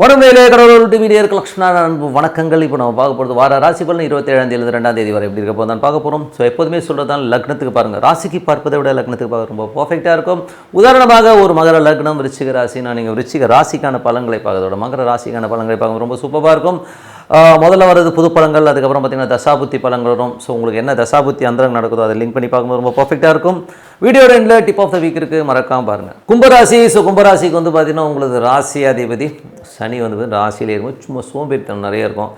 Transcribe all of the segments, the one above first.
உடம்பையிலே கடவுள் டிவிடியருக்கு லக்ஷ்மண அன்பு வணக்கங்கள். இப்போ நம்ம பார்க்க போகிறது வார ராசி பலன் 27 2ஆம் தேதி வரை எப்படி இருக்க போது தான் பார்க்க போகிறோம். ஸோ எப்போதுமே சொல்கிறதால லக்னத்துக்கு பாருங்கள், ராசிக்கு பார்ப்பதை விட லக்னத்துக்கு பார்க்க ரொம்ப பர்ஃபெக்டாக இருக்கும். உதாரணமாக ஒரு மகர லக்னம் விருச்சிக ராசினா நீங்கள் விருச்சிக ராசிக்கான பலன்களை பார்க்கறதோட மகர ராசிக்கான பலன்களை பார்க்க ரொம்ப சூப்பராக இருக்கும். முதல்ல வர்றது புது பலன்கள், அதுக்கப்புறம் பார்த்திங்கன்னா தசாபுத்தி பலன்கள் வரும். ஸோ உங்களுக்கு என்ன தசாபுத்தி அந்தரம் நடக்குதோ அதை லிங்க் பண்ணி பார்க்கும்போது ரொம்ப பர்ஃபெக்டாக இருக்கும். வீடியோட எண்டில் டிப் ஆஃப் த வீக் இருக்குது, மறக்காமல் பாருங்கள். கும்பராசி. ஸோ கும்பராசிக்கு வந்து பார்த்திங்கன்னா உங்களுக்கு ராசி அதிபதி சனி வந்து ராசியிலே இருக்கும். சும்மா சோம்பேறித்தனம் நிறைய இருக்கும்.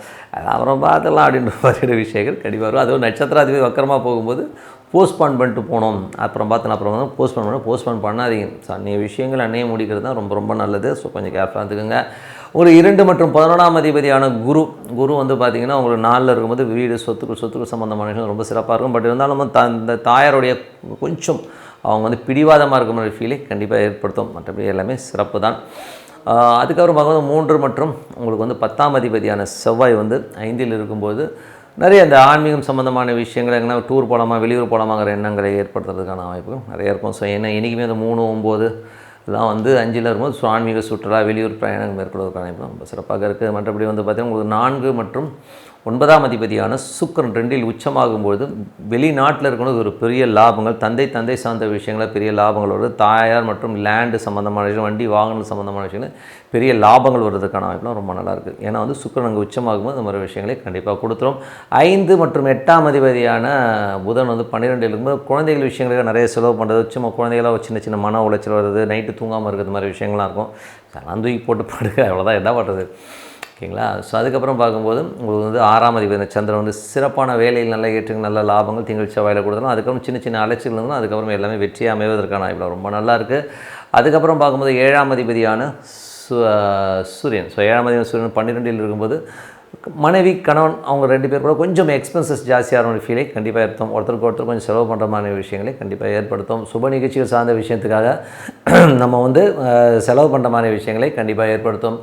அப்புறம் பார்த்துலாம் அப்படின்ற மாதிரி விஷயங்கள் கண்டிப்பாக வரும். அதுவும் நட்சத்திராதிபதி வக்கரமாக போகும்போது போஸ்ட்பான் பண்ணிட்டு போனோம், அப்புறம் பார்த்தோன்னா அப்புறம் போஸ்ட்பான் பண்ணாதீங்க. ஸோ அன்றைய விஷயங்கள் அன்னையே முடிக்கிறது தான் ரொம்ப ரொம்ப நல்லது. ஸோ கொஞ்சம் கேர்ஃபுல்லாக இருந்துக்குங்க. ஒரு 2 மற்றும் 11ஆம் அதிபதியான குரு வந்து பார்த்திங்கன்னா உங்களுக்கு 4ல் இருக்கும்போது வீடு சொத்துக்கள் சம்மந்தமான விஷயம் ரொம்ப சிறப்பாக இருக்கும். பட் இருந்தாலும் இந்த தாயாருடைய கொஞ்சம் அவங்க வந்து பிடிவாதமாக இருக்கிற மாதிரி ஃபீலை கண்டிப்பாக ஏற்படுத்தும். மற்றபடி எல்லாமே சிறப்பு தான். அதுக்கப்புறம் பார்க்கும்போது 3 மற்றும் உங்களுக்கு வந்து 10ஆம் அதிபதியான செவ்வாய் வந்து 5ல் இருக்கும்போது நிறைய இந்த ஆன்மீகம் சம்மந்தமான விஷயங்கள் எங்கன்னா டூர் போகலாமா வெளியூர் போகலாமாங்கிற எண்ணங்களை ஏற்படுத்துறதுக்கான வாய்ப்புகள் நிறைய இருக்கும். ஸோ ஏன்னா இன்றைக்குமே அந்த 3, 9 இதெல்லாம் வந்து 5ல் இருக்கும்போது ஸோ ஆன்மீக சுற்றுலா வெளியூர் பிரயாணம் மேற்கொள்வதற்கான வாய்ப்பு ரொம்ப சிறப்பாக இருக்குது. மற்றபடி வந்து பார்த்திங்கன்னா உங்களுக்கு 4 மற்றும் 9ஆம் அதிபதியான சுக்கிரன் 2ல் உச்சமாகும்போது வெளிநாட்டில் இருக்கணும் ஒரு பெரிய லாபங்கள், தந்தை சார்ந்த விஷயங்களில் பெரிய லாபங்கள் வருது. தாயார் மற்றும் லேண்டு சம்மந்தமான விஷயம், வண்டி வாகனம் சம்மந்தமான விஷயங்கள் பெரிய லாபங்கள் வருவதற்கான வாய்ப்புலாம் ரொம்ப நல்லாயிருக்கு. ஏன்னா வந்து சுக்கிரன் அங்கே உச்சமாகும்போது இந்த மாதிரி விஷயங்களை கண்டிப்பாக கொடுத்துரும். 5 மற்றும் 8ஆம் அதிபதியான புதன் வந்து 12ல் இருக்கும்போது குழந்தைகள் விஷயங்களுக்கு நிறைய செலவு பண்ணுறது, சும்மா குழந்தைகளாக சின்ன மன உளைச்சல் வருது, நைட்டு தூங்காமல் இருக்கிறது மாதிரி விஷயங்கள்லாம் இருக்கும். அதெல்லாம் தூக்கி போட்டு படுக்க அவ்வளோதான், என்ன பண்ணுறது, ஓகேங்களா. ஸோ அதுக்கப்புறம் பார்க்கும்போது உங்களுக்கு வந்து 6ஆம் அதிபதி சந்திரன் வந்து சிறப்பான வேலையில் நல்ல ஏற்றுங்க நல்ல லாபங்கள் திங்கள் செவ்வாயில் கொடுத்தாலும் அதுக்கப்புறம் சின்ன அலைச்சல் இருந்தாலும் அதுக்கப்புறம் எல்லாமே வெற்றியாக அமைவதற்கான வாய்ப்பு ரொம்ப நல்லா இருக்குது. அதுக்கப்புறம் பார்க்கும்போது 7ஆம் அதிபதியான சூரியன். ஸோ 7ஆம் அதிபதி சூரியன் 12ல் இருக்கும்போது மனைவி கணவன் அவங்க 2 பேர் கூட கொஞ்சம் எக்ஸ்பென்சஸ் ஜாஸ்தியான ஒரு ஃபீலை கண்டிப்பாக ஏற்படுத்தும். ஒருத்தருக்கு ஒருத்தர் கொஞ்சம் செலவு பண்ணுற மாதிரி விஷயங்களை கண்டிப்பாக ஏற்படுத்தும். சுப நிகழ்ச்சிகள் சார்ந்த விஷயத்துக்காக நம்ம வந்து செலவு பண்ணுற மாதிரி விஷயங்களை கண்டிப்பாக ஏற்படுத்தும்.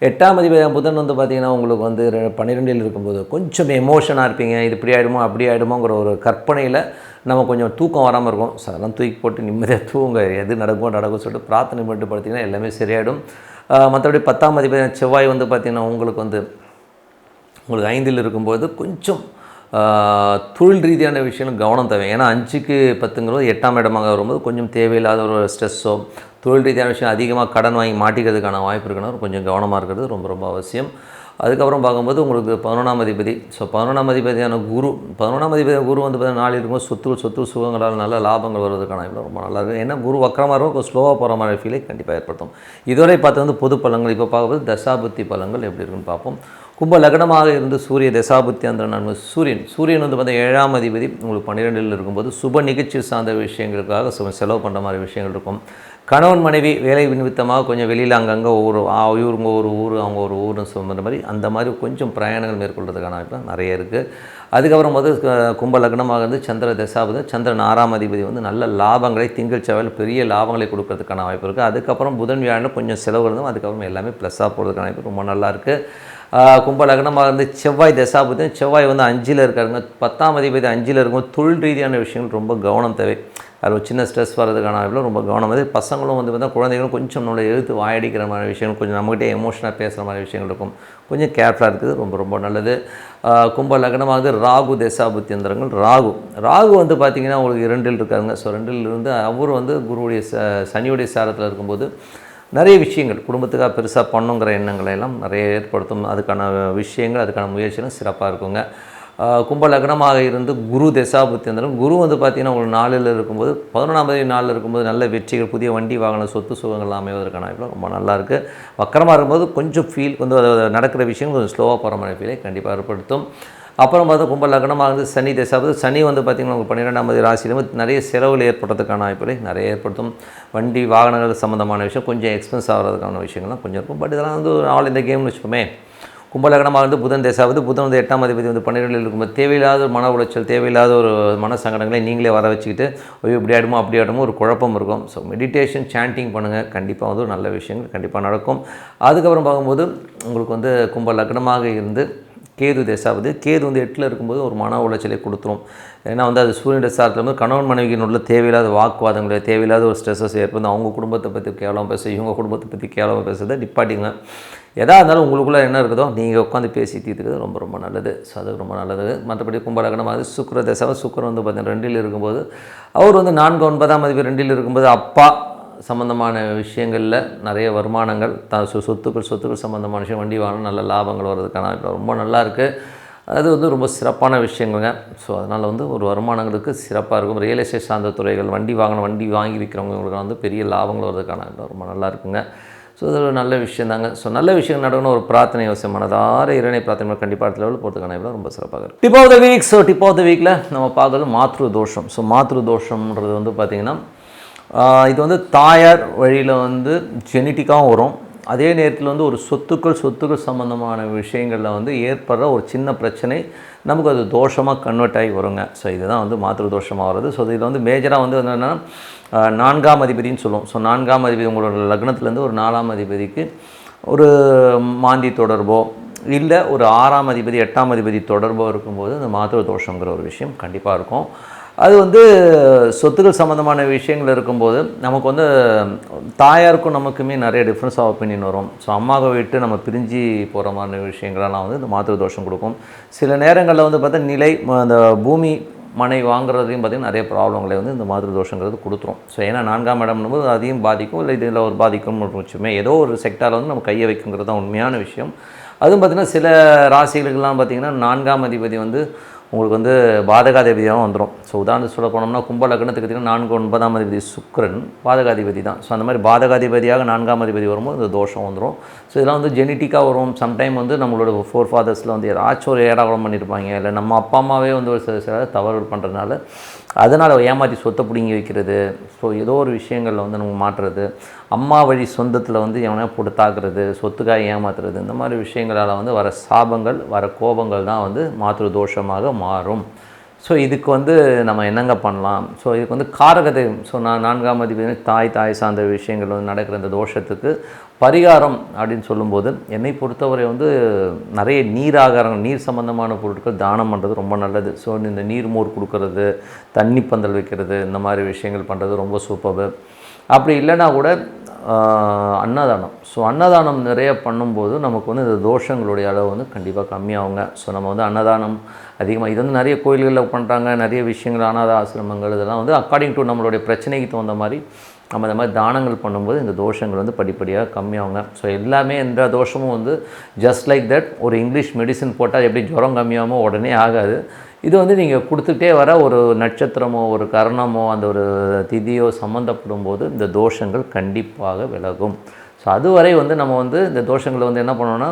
8ஆம் அதிபதி புதன் வந்து பார்த்திங்கன்னா உங்களுக்கு வந்து 12ல் இருக்கும்போது கொஞ்சம் எமோஷனாக இருப்பீங்க. இது இப்படி ஆகிடுமோ அப்படி ஆகிடுமோங்கிற ஒரு கற்பனையில் நம்ம கொஞ்சம் தூக்கம் வராமல் இருக்கும். ஸோ அதெல்லாம் தூக்கி போட்டு நிம்மதியாக தூங்க, எது நடக்கும் சொல்லிட்டு பிரார்த்தனை பண்ணிட்டு படுத்திங்கன்னா எல்லாமே சரியாயிடும். மற்றபடி 10ஆம் அதிபதி செவ்வாய் வந்து பார்த்திங்கன்னா உங்களுக்கு 5ல் இருக்கும்போது கொஞ்சம் தொழில் ரீதியான விஷயங்கள் கவனம் தேவை. ஏன்னா 5க்கு 10ங்கிறது 8ஆம் இடமாக வரும்போது கொஞ்சம் தேவையில்லாத ஒரு ஸ்ட்ரெஸ்ஸோ தொழில் ரீதியான விஷயம் அதிகமாக கடன் வாங்கி மாட்டிக்கிறதுக்கான வாய்ப்பு இருக்குன்னா கொஞ்சம் கவனமாக இருக்கிறது ரொம்ப ரொம்ப அவசியம். அதுக்கப்புறம் பார்க்கும்போது உங்களுக்கு 11ஆம் அதிபதி. ஸோ 11ஆம் அதிபதியான குரு வந்து பார்த்தீங்கன்னா 4ல் இருக்கும்போது சொத்து சுகங்களால் நல்ல லாபங்கள் வருவதற்கான வாய்ப்பு ரொம்ப நல்லா இருக்குது. ஏன்னா குரு வக்கரமாக இருக்கும், கொஞ்சம் ஸ்லோவாக போகிற மாதிரி ஃபீலை கண்டிப்பாக ஏற்படுத்தும். இதுவரை பார்த்து வந்து பொது பலன்கள். இப்போ பார்க்கும்போது தசாபுத்தி பலன்கள் எப்படி இருக்குன்னு பார்ப்போம். கும்ப லக்னமாக இருந்து சூரிய தசாபுத்தி அந்த நன்மை சூரியன் வந்து பார்த்தா 7ஆம் அதிபதி உங்களுக்கு 12ல் இருக்கும்போது சுப நிகழ்ச்சி சார்ந்த விஷயங்களுக்காக செலவு பண்ணுற மாதிரி விஷயங்கள் இருக்கும். கணவன் மனைவி வேலை நிமித்தமாக கொஞ்சம் வெளியில் அங்கங்கே இவங்க ஒரு ஊர் அவங்க ஒரு ஊர்னு சொல்கிற மாதிரி அந்த மாதிரி கொஞ்சம் பிரயாணங்கள் மேற்கொள்கிறதுக்கான வாய்ப்பு நிறைய இருக்குது. அதுக்கப்புறம் கும்ப லக்னமாக இருந்து சந்திர தசாபதி சந்திரன் 6ஆம் அதிபதி வந்து நல்ல லாபங்களை திங்கள் செவ்வாயில் பெரிய லாபங்களை கொடுக்கறதுக்கான வாய்ப்பு இருக்குது. அதுக்கப்புறம் புதன் வியாழன் கொஞ்சம் செலவு இருந்தும் அதுக்கப்புறம் எல்லாமே ப்ளஸ்ஸாக போகிறதுக்கான வாய்ப்பு ரொம்ப நல்லாயிருக்கு. கும்ப லக்னமாக இருந்து செவ்வாய் தசாபதி செவ்வாய் வந்து 5ல் இருக்காருங்க. 10ஆம் அதிபதி 5ல் இருக்கும்போது தொழில் ரீதியான விஷயங்கள் ரொம்ப கவனம் தேவை. அது ஒரு சின்ன ஸ்ட்ரெஸ் வர்றதுக்கான வாய்ப்பில் ரொம்ப கவனம் வந்து பசங்களும் வந்து பார்த்தா குழந்தைகளும் கொஞ்சம் நம்மளை எழுத்து வாயடிக்கிற மாதிரி விஷயங்கள் கொஞ்சம் நம்மகிட்டே எமோஷனாக பேசுகிற மாதிரி விஷயங்கள் இருக்கும். கொஞ்சம் கேர்ஃபுல்லாக இருக்குது ரொம்ப ரொம்ப நல்லது. கும்ப லக்னமாக ராகு தசாபுத்தி எந்திரங்கள் ராகு வந்து பார்த்திங்கன்னா உங்களுக்கு 2ல் இருக்காருங்க. ஸோ 2ல் இருந்து அவர் வந்து குருவுடைய சனியுடைய சாரத்தில் இருக்கும்போது நிறைய விஷயங்கள் குடும்பத்துக்காக பெருசாக பண்ணுங்கிற எண்ணங்களை எல்லாம் நிறைய ஏற்படுத்தும். அதுக்கான விஷயங்கள் அதுக்கான முயற்சிகளும் சிறப்பாக இருக்குங்க. கும்ப லக்னமாக இருந்து குரு தசாபுத்தி இருந்தாலும் குரு வந்து பார்த்திங்கன்னா உங்களுக்கு 4ல் இருக்கும்போது 11ஆம் தேதி 4ல் இருக்கும்போது நல்ல வெற்றிகள் புதிய வண்டி வாகனம் சொத்து சுகங்கள் அமைவதற்கான வாய்ப்பு ரொம்ப நல்லாயிருக்கு. வக்கரமாக இருக்கும்போது கொஞ்சம் ஃபீல் வந்து நடக்கிற விஷயம் கொஞ்சம் ஸ்லோவாக போகிற மாதிரி ஃபீலை கண்டிப்பாக ஏற்படுத்தும். அப்புறம் பார்த்தா கும்ப லக்னமாக இருந்து சனி தசாபதி சனி வந்து பார்த்திங்கன்னா உங்களுக்கு 12ஆம் தேதி ராசியிலும் நிறைய செலவில் ஏற்படுறதுக்கான வாய்ப்புகளை நிறைய ஏற்படுத்தும். வண்டி வாகனங்கள் சம்மந்தமான விஷயம் கொஞ்சம் எக்ஸ்பென்ஸ் ஆகிறதுக்கான விஷயங்கள்லாம் கொஞ்சம் இருக்கும். பட் இதெல்லாம் வந்து ஆல் இந்த கேம்னு வச்சுக்கோமே. கும்பலகனமாக வந்து புதன் தசாபதி புதன் வந்து 8ஆம் அதிபதி வந்து 12ல் இருக்கும்போது தேவையில்லாத ஒரு மன உளைச்சல் தேவையில்லாத ஒரு மன சங்கடங்களை நீங்களே வர வச்சுக்கிட்டு இப்படி ஆகிடுமோ அப்படி ஆகிடுமோ ஒரு குழப்பம் இருக்கும். ஸோ மெடிடேஷன் சாண்டிங் பண்ணுங்கள், கண்டிப்பாக வந்து ஒரு நல்ல விஷயங்கள் கண்டிப்பாக நடக்கும். அதுக்கப்புறம் பார்க்கும்போது உங்களுக்கு வந்து கும்ப லக்னமாக இருந்து கேது தசாபதி. கேது வந்து 8ல் இருக்கும்போது ஒரு மன உளைச்சலை கொடுத்துரும். ஏன்னா வந்து அது சூரியனுடைய சாரத்தில் வந்து கணவன் மனைவிக்கு உள்ள தேவையில்லாத வாக்குவாதங்களை, தேவையில்லாத ஒரு ஸ்ட்ரெஸ்ஸஸ் ஏற்படுது. அவங்க குடும்பத்தை பற்றி கேவலமாக பேச, இவங்க குடும்பத்தை பற்றி கேவலமாக பேசுறதை நிப்பாட்டிங்க. எதாக இருந்தாலும் உங்களுக்குள்ளே என்ன இருக்குதோ நீங்கள் உட்காந்து பேசி தீர்த்துக்கிறது ரொம்ப ரொம்ப நல்லது. ஸோ அது ரொம்ப நல்லது. மற்றபடி கும்பலக்கணம் அது சுக்கிர தசை. சுக்கிரன் வந்து பார்த்தீங்கன்னா 2ல் இருக்கும்போது அவர் வந்து 4 9ஆம் அதிபதி 2ல் இருக்கும்போது அப்பா சம்மந்தமான விஷயங்களில் நிறைய வருமானங்கள், சொத்துக்கள் சம்மந்தமான விஷயம், வண்டி வாங்கணும், நல்ல லாபங்கள் வர்றதுக்கான ரொம்ப நல்லா இருக்குது. அது வந்து ரொம்ப சிறப்பான விஷயங்களுங்க. ஸோ அதனால் வந்து ஒரு வருமானங்களுக்கு சிறப்பாக இருக்கும். ரியல் எஸ்டேட் சார்ந்த துறைகள், வண்டி வாங்கி விற்கிறவங்களுக்கு வந்து பெரிய லாபங்கள் வர்றதுக்கான ரொம்ப நல்லா இருக்குங்க. ஸோ அது ஒரு நல்ல விஷயம் தாங்க. ஸோ நல்ல விஷயம் நடக்கணும், ஒரு பிரார்த்தனை அவசியம். மனதார இறைவனை பிரார்த்தனை கண்டிப்பாக அடுத்த லெவலில் போகிறதுக்கான ரொம்ப சிறப்பாக இருக்கும். Tip of the week. So tip of the வீக்கில் நம்ம பார்க்குறது மாத்ரு தோஷம். ஸோ மாத்ரு தோஷம்ன்றது வந்து பார்த்திங்கன்னா இது வந்து தாயார் வழியில் வந்து ஜெனட்டிக்காகவும் வரும். அதே நேரத்தில் வந்து ஒரு சொத்துக்கள் சம்மந்தமான விஷயங்களில் வந்து ஏற்படுற ஒரு சின்ன பிரச்சனை நமக்கு அது தோஷமாக கன்வெர்ட் ஆகி வருங்க. ஸோ இதுதான் வந்து மாத்ரு தோஷமாக வருது. ஸோ இதில் வந்து மேஜராக வந்து என்னென்னா 4ஆம் அதிபதினு சொல்லுவோம். ஸோ 4ஆம் அதிபதி உங்களோட லக்னத்துலேருந்து ஒரு 4ஆம் அதிபதிக்கு ஒரு மாந்தி தொடர்போ இல்லை ஒரு 6ஆம் அதிபதி 8ஆம் அதிபதி தொடர்போ இருக்கும்போது அந்த மாத்ரு தோஷங்கிற ஒரு விஷயம் கண்டிப்பாக இருக்கும். அது வந்து சொத்துக்கள் சம்மந்தமான விஷயங்கள் இருக்கும்போது நமக்கு வந்து தாயாருக்கும் நமக்குமே நிறைய டிஃப்ரென்ஸ் ஆஃப் ஒப்பீனியன் வரும். ஸோ அம்மாவை விட்டு நம்ம பிரிஞ்சு போகிற மாதிரி விஷயங்களெல்லாம் வந்து இந்த மாத்ரு தோஷம் கொடுக்கும். சில நேரங்களில் வந்து பார்த்தா அந்த பூமி மனை வாங்குறதையும் பார்த்திங்கன்னா நிறைய ப்ராப்ளங்களை வந்து இந்த மாத்ரு தோஷங்கிறது கொடுத்துரும். ஸோ ஏன்னா 4ஆம் இடம்னும்போது அதையும் பாதிக்கும், இல்லை இதில் ஒரு பாதிக்கும் வச்சுமே ஏதோ ஒரு செக்டாரில் வந்து நம்ம கையை வைக்குங்கிறது தான் உண்மையான விஷயம். அதுவும் பார்த்திங்கன்னா சில ராசிகளுக்கெல்லாம் பார்த்திங்கன்னா 4ஆம் அதிபதி வந்து உங்களுக்கு வந்து பாதகாதிபதியாகவும் வந்துடும். ஸோ உதாரணத்துக்கு சொல்ல போனோம்னா கும்ப லக்னத்துக்கு பார்த்திங்கன்னா 4 9ஆம் அதிபதி சுக்கிரன் பாதகாதிபதி தான். ஸோ அந்த மாதிரி பாதகாதிபதியாக 4ஆம் அதிபதி வரும்போது இந்த தோஷம் வந்துடும். ஸோ இதெல்லாம் வந்து ஜெனட்டிக்காக வரும். சம்டைம் வந்து நம்மளோட ஃபோர் ஃபாதர்ஸில் வந்து ஏதாச்சும் ஒரு ஏடாகுளம் பண்ணியிருப்பாங்க, இல்லை நம்ம அப்பா அம்மாவே வந்து ஒரு சில தவறுகள் பண்ணுறதுனால அதனால் ஏமாற்றி சொத்தை பிடிங்கி வைக்கிறது. ஸோ ஏதோ ஒரு விஷயங்களில் வந்து நம்ம மாற்றுறது, அம்மா வழி சொந்தத்தில் வந்து எவனா போட்டு தாக்குறது, சொத்துக்காக ஏமாத்துறது, இந்த மாதிரி விஷயங்களால் வந்து வர சாபங்கள், வர கோபங்கள் தான் வந்து மாத்ரு தோஷமாக மாறும். ஸோ இதுக்கு வந்து நம்ம என்னங்க பண்ணலாம்? ஸோ இதுக்கு வந்து காரகதை. ஸோ 4ஆம் அதிபதி தாய் சார்ந்த விஷயங்கள் வந்து நடக்கிற இந்த தோஷத்துக்கு பரிகாரம் அப்படின்னு சொல்லும்போது என்னை பொறுத்தவரை வந்து நிறைய நீர் சம்மந்தமான பொருட்கள் தானம் பண்ணுறது ரொம்ப நல்லது. ஸோ இந்த நீர் மோர் கொடுக்கறது, தண்ணி பந்தல் வைக்கிறது, இந்த மாதிரி விஷயங்கள் பண்ணுறது ரொம்ப சூப்பர். அப்படி இல்லைனா கூட அன்னதானம். ஸோ அன்னதானம் நிறைய பண்ணும்போது நமக்கு வந்து இந்த தோஷங்களுடைய அளவு வந்து கண்டிப்பாக கம்மியாகுங்க. ஸோ நம்ம வந்து அன்னதானம் அதிகமாக இது வந்து நிறைய கோயில்களில் பண்ணுறாங்க. நிறைய விஷயங்கள் அனாத ஆசிரமங்கள் இதெல்லாம் வந்து அக்கார்டிங் டு நம்மளுடைய பிரச்சனைக்கு தகுந்த மாதிரி நம்ம இந்த மாதிரி தானங்கள் பண்ணும்போது இந்த தோஷங்கள் வந்து படிப்படியாக கம்மியாகுங்க. ஸோ எல்லாமே எந்த தோஷமும் வந்து ஜஸ்ட் லைக் தட் ஒரு இங்கிலீஷ் மெடிசன் போட்டால் எப்படி ஜுரம் கம்மியாகுமோ உடனே ஆகாது. இது வந்து நீங்கள் கொடுத்துக்கிட்டே வர ஒரு நட்சத்திரமோ ஒரு கரணமோ அந்த ஒரு திதியோ சம்மந்தப்படும் போது இந்த தோஷங்கள் கண்டிப்பாக விலகும். ஸோ அதுவரை வந்து நம்ம வந்து இந்த தோஷங்களை வந்து என்ன பண்ணோன்னா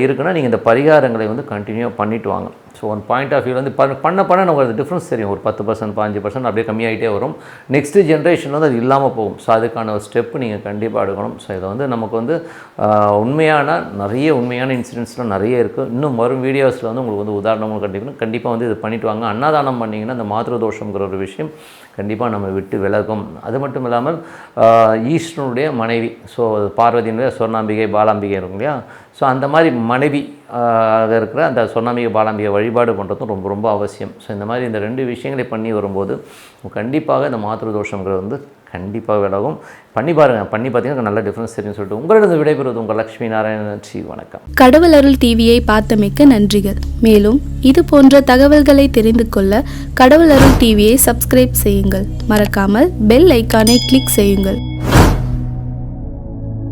இருக்குன்னா நீங்கள் இந்த பரிகாரங்களை வந்து கண்டினியூவாக பண்ணிட்டு வாங்க. So one point of view வந்து பண்ண நமக்கு அது டிஃப்ரென்ஸ் தெரியும். ஒரு 10% 15% அப்படியே கம்மியாகிட்டே வரும். நெக்ஸ்ட்டு ஜென்ரேஷன் வந்து அது இல்லாமல் போகும். ஸோ அதுக்கான ஒரு ஸ்டெப்பு நீங்கள் கண்டிப்பாக எடுக்கணும். ஸோ இதை வந்து நமக்கு வந்து நிறைய உண்மையான இன்சிடென்ட்ஸ்லாம் நிறைய இருக்குது. இன்னும் வரும் வீடியோஸில் வந்து உங்களுக்கு வந்து உதாரணமும் கண்டிப்பாக வந்து இது பண்ணிவிட்டு வாங்க. அன்னதானம் பண்ணிங்கன்னா அந்த மாத்ரு தோஷங்கிற ஒரு விஷயம் கண்டிப்பாக நம்ம விட்டு விலகும். அது மட்டும் இல்லாமல் ஈஸ்வரனுடைய மனைவி, ஸோ பார்வதியினுடைய சொர்ணாம்பிகை பாலாம்பிகை இருக்கும் இல்லையா? ஸோ அந்த மாதிரி மனைவி இருக்கிற அந்த சொர்ணாம்பிகை பாலாம்பிகை வழிபாடு பண்ணுறதும் ரொம்ப ரொம்ப அவசியம். ஸோ இந்த மாதிரி இந்த 2 விஷயங்களை பண்ணி வரும்போது கண்டிப்பாக இந்த மாத்ரு தோஷங்கிறது வந்து கண்டிப்பாக விலகும். பண்ணி பாருங்கள். பண்ணி பார்த்தீங்கன்னா நல்ல டிஃப்ரென்ஸ் தெரியும் சொல்லிட்டு உங்களிடம் விடைபெறுவது உங்கள் லக்ஷ்மி நாராயணன். வணக்கம். கடவுள் அருள் டிவியை பார்த்தமைக்க நன்றிகள். மேலும் இது போன்ற தகவல்களை தெரிந்து கொள்ள கடவுள் அருள் டிவியை சப்ஸ்கிரைப் செய்யுங்கள். மறக்காமல் பெல் ஐக்கானை கிளிக் செய்யுங்கள்.